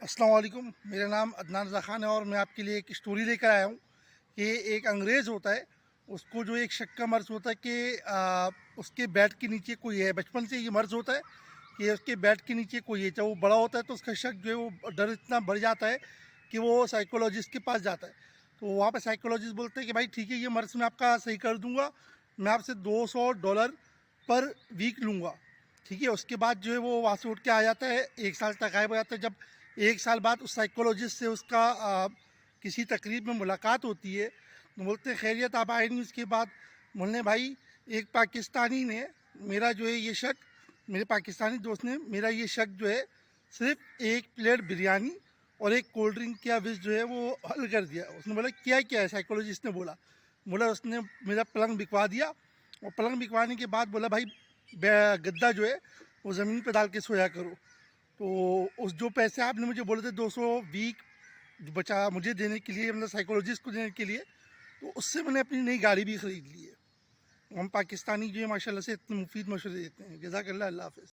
السلام علیکم، میرا نام عدنان رضا خان ہے اور میں آپ کے لیے ایک اسٹوری لے کر آیا ہوں کہ ایک انگریز ہوتا ہے، اس کو جو ایک شک کا مرض ہوتا ہے کہ اس کے بیڈ کے نیچے کوئی ہے. بچپن سے یہ مرض ہوتا ہے کہ اس کے بیڈ کے نیچے کوئی ہے. جب وہ بڑا ہوتا ہے تو اس کا شک جو ہے وہ ڈر اتنا بڑھ جاتا ہے کہ وہ سائیکولوجسٹ کے پاس جاتا ہے. تو وہاں پہ سائیکولوجسٹ بولتے ہیں کہ بھائی ٹھیک ہے، یہ مرض میں آپ کا صحیح کر دوں گا، میں آپ سے $200 پر ویک لوں گا. ٹھیک ہے، اس کے بعد جو ہے وہ وہاں سے اٹھ کے آ جاتا ہے، 1 سال تک غائب ہو جاتا ہے. جب 1 سال بعد اس سائیکولوجسٹ سے اس کا کسی تقریب میں ملاقات ہوتی ہے تو بولتے ہیں خیریت آپ آئے نہیں. اس کے بعد بولنے بھائی ایک پاکستانی نے میرا جو ہے یہ شک، میرے پاکستانی دوست نے میرا یہ شک جو ہے صرف ایک پلیٹ بریانی اور ایک کولڈ ڈرنک کیا وز جو ہے وہ حل کر دیا. اس نے بولا کیا ہے؟ سائیکولوجسٹ نے بولا اس نے میرا پلنگ بکوا دیا، اور پلنگ بکوانے کے بعد بولا بھائی گدا جو ہے وہ زمین پہ ڈال کے سویا کرو. تو اس جو پیسے آپ نے مجھے بولے تھے 200 ویک بچا مجھے دینے کے لیے، مطلب سائیکولوجسٹ کو دینے کے لیے، تو اس سے میں نے اپنی نئی گاڑی بھی خرید لی ہے. ہم پاکستانی جو ہے ماشاء اللہ سے اتنے مفید مشورے دیتے ہیں. جزاک اللہ. اللہ حافظ.